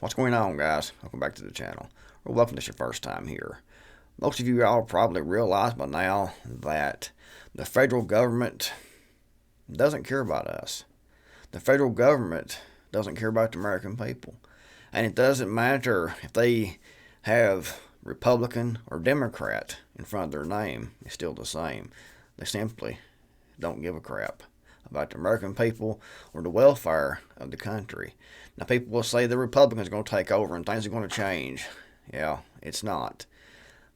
What's going on, guys? Welcome back to the channel. Or welcome if it's your first time here. Most of you all probably realize by now that the federal government doesn't care about us. The federal government doesn't care about the American people. And it doesn't matter if they have Republican or Democrat in front of their name, it's still the same. They simply don't give a crap about the American people or the welfare of the country. Now, people will say the Republicans are going to take over and things are going to change. Yeah, it's not.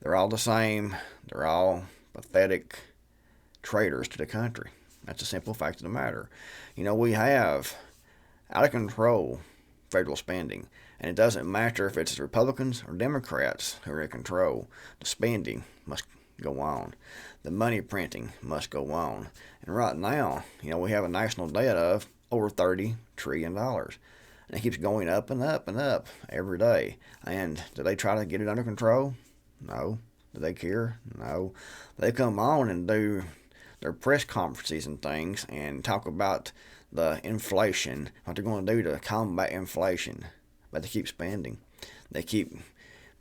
They're all the same. They're all pathetic traitors to the country. That's a simple fact of the matter. You know, we have out of control federal spending, and it doesn't matter if it's Republicans or Democrats who are in control. The spending must go on. The money printing must go on. And right now, we have a national debt of over $30 trillion. And it keeps going up and up and up every day. And do they try to get it under control? No. Do they care? No. They come on and do their press conferences and things and talk about the inflation, what they're going to do to combat inflation. But they keep spending. They keep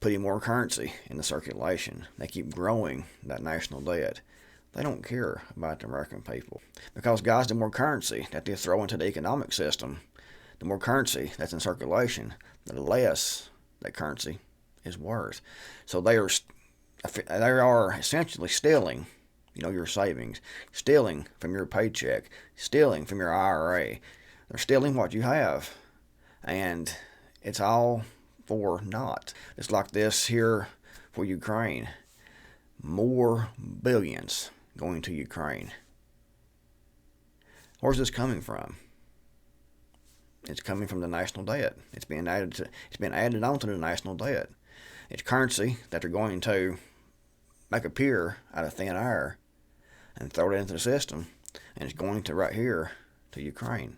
putting more currency in the circulation. They keep growing that national debt. They don't care about the American people. Because, guys, the more currency that they throw into the economic system, the more currency that's in circulation, the less that currency is worth. So they are essentially stealing, your savings, stealing from your paycheck, stealing from your IRA. They're stealing what you have. And it's all for naught. It's like this here for Ukraine. More billions going to Ukraine. Where's this coming from? It's coming from the national debt. It's been added onto the national debt. It's currency that they're going to make appear out of thin air and throw it into the system, and it's going to right here to Ukraine.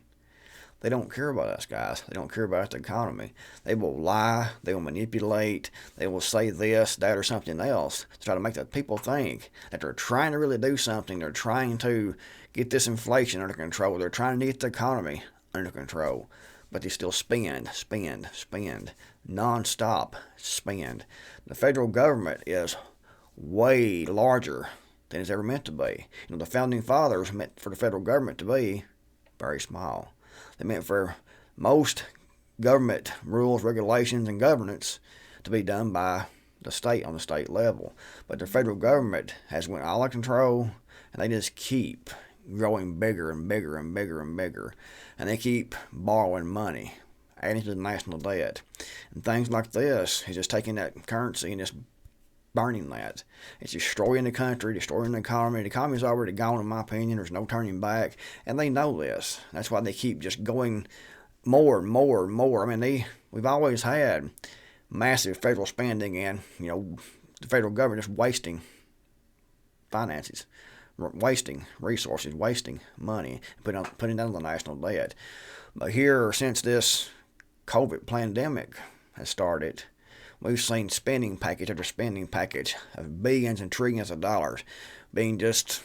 They don't care about us, guys. They don't care about the economy. They will lie. They will manipulate. They will say this, that, or something else to try to make the people think that they're trying to really do something. They're trying to get this inflation under control. They're trying to get the economy under control. But they still spend, non-stop spend. The federal government is way larger than it's ever meant to be. The founding fathers meant for the federal government to be very small. They meant for most government rules, regulations, and governance to be done by the state on the state level. But the federal government has went all out of control, and they just keep growing bigger and bigger and bigger and bigger. And they keep borrowing money, adding to the national debt. And things like this is just taking that currency and just burning that. It's destroying the country, destroying the economy. The economy's already gone, in my opinion. There's no turning back. And they know this. That's why they keep just going more and more and more. I mean, we've always had massive federal spending and, the federal government just wasting finances, wasting resources, wasting money, putting down the national debt. But here, since this COVID pandemic has started, we've seen spending package after spending package of billions and trillions of dollars being just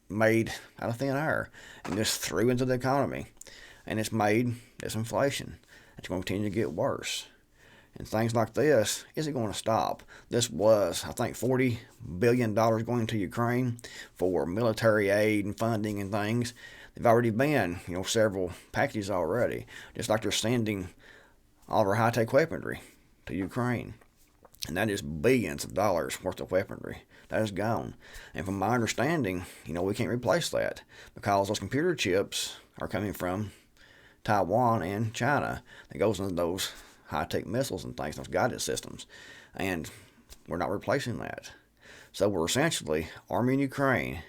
made out of thin air and just threw into the economy. And it's made this inflation. It's going to continue to get worse. And things like this isn't going to stop. This was, I think, $40 billion going to Ukraine for military aid and funding and things. They've already been, several packages already. Just like they're sending all of our high-tech weaponry to Ukraine. And that is billions of dollars worth of weaponry. That is gone. And from my understanding, we can't replace that because those computer chips are coming from Taiwan and China. That goes into those high-tech missiles and things, those guidance systems. And we're not replacing that. So we're essentially arming Ukraine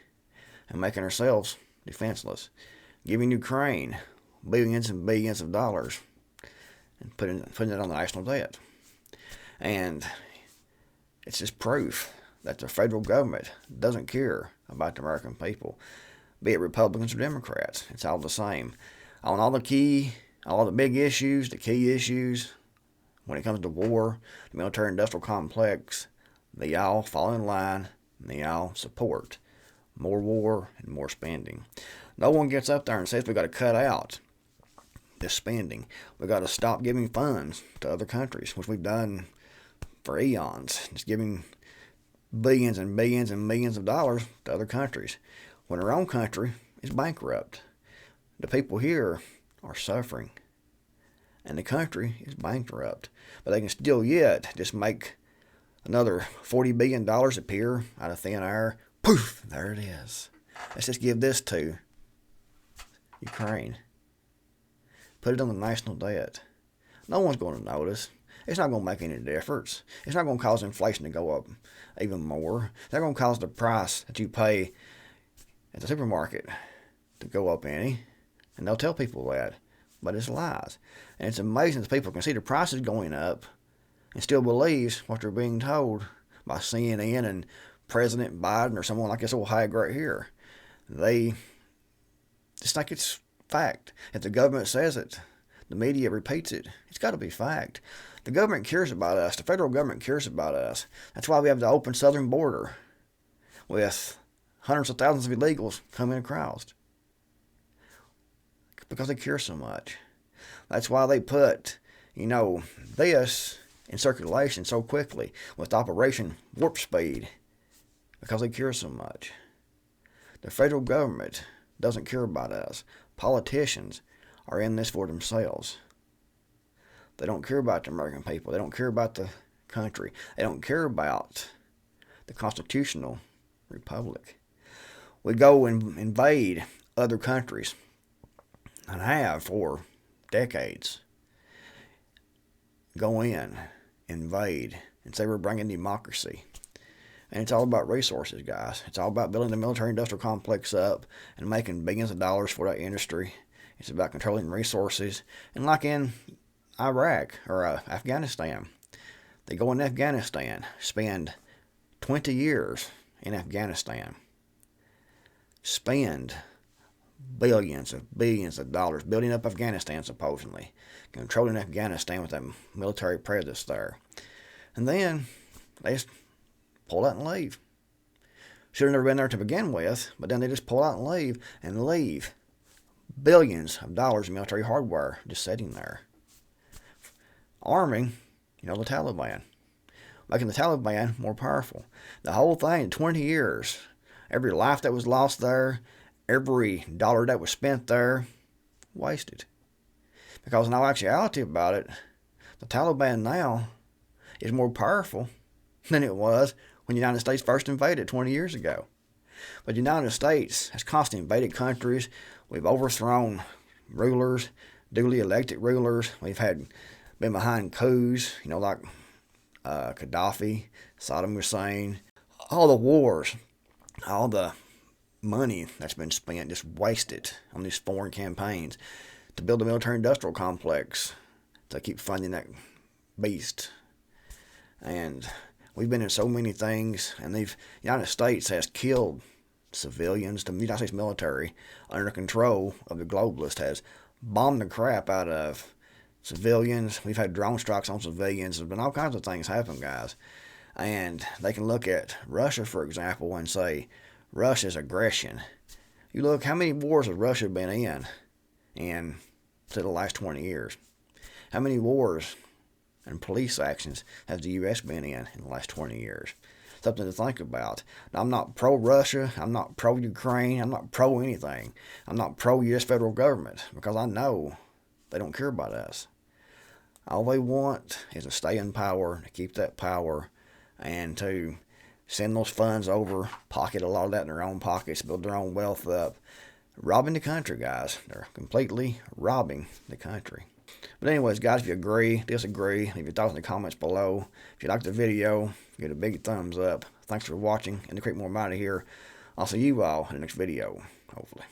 and making ourselves defenseless, giving Ukraine billions and billions of dollars and putting it on the national debt. And it's just proof that the federal government doesn't care about the American people, be it Republicans or Democrats. It's all the same. On all the big issues, the key issues, when it comes to war, the military-industrial complex, they all fall in line and they all support more war and more spending. No one gets up there and says we got to cut out this spending. We've got to stop giving funds to other countries, which we've done for eons. Just giving billions and billions and millions of dollars to other countries when our own country is bankrupt. The people here are suffering, and the country is bankrupt. But they can still yet just make another $40 billion appear out of thin air. Poof! There it is. Let's just give this to Ukraine. Put it on the national debt. No one's going to notice. It's not going to make any difference. It's not going to cause inflation to go up even more. It's not going to cause the price that you pay at the supermarket to go up any. And they'll tell people that. But it's lies. And it's amazing that people can see the prices going up and still believes what they're being told by CNN and President Biden or someone like this old hag right here. They just think it's fact. If the government says it, the media repeats it, it's got to be fact. The government cares about us. The federal government cares about us. That's why we have the open southern border with hundreds of thousands of illegals coming across. Because they care so much. That's why they put, this in circulation so quickly with Operation Warp Speed. Because they care so much. The federal government doesn't care about us. Politicians are in this for themselves. They don't care about the American people. They don't care about the country. They don't care about the constitutional republic. We go and invade other countries and have for decades. Go in, invade, and say we're bringing democracy. And it's all about resources, guys. It's all about building the military-industrial complex up and making billions of dollars for that industry. It's about controlling resources. And like in Iraq or Afghanistan, they go in Afghanistan, spend 20 years in Afghanistan, spend billions of dollars building up Afghanistan, supposedly, controlling Afghanistan with that military presence there. And then they just pull out and leave. Should have never been there to begin with, but then they just pull out and leave billions of dollars in military hardware just sitting there. Arming, the Taliban. Making the Taliban more powerful. The whole thing, 20 years, every life that was lost there, every dollar that was spent there, wasted. Because in all actuality about it, the Taliban now is more powerful than it was when the United States first invaded 20 years ago. But the United States has constantly invaded countries. We've overthrown rulers, duly elected rulers. We've been behind coups, like Gaddafi, Saddam Hussein. All the wars, all the money that's been spent, just wasted on these foreign campaigns to build a military-industrial complex to keep funding that beast. And we've been in so many things, and the United States has killed civilians. The United States military, under control of the globalists, has bombed the crap out of civilians. We've had drone strikes on civilians. There's been all kinds of things happen, guys. And they can look at Russia, for example, and say, Russia's aggression. You look, how many wars has Russia been in to the last 20 years? How many wars and police actions has the U.S. been in the last 20 years? Something to think about. Now, I'm not pro-Russia. I'm not pro-Ukraine. I'm not pro-anything. I'm not pro-U.S. federal government because I know they don't care about us. All they want is to stay in power, to keep that power, and to send those funds over, pocket a lot of that in their own pockets, build their own wealth up. Robbing the country, guys. They're completely robbing the country. But anyways, guys, if you agree, disagree, leave your thoughts in the comments below. If you liked the video, give it a big thumbs up. Thanks for watching. And the Creekmore out of here. I'll see you all in the next video, hopefully.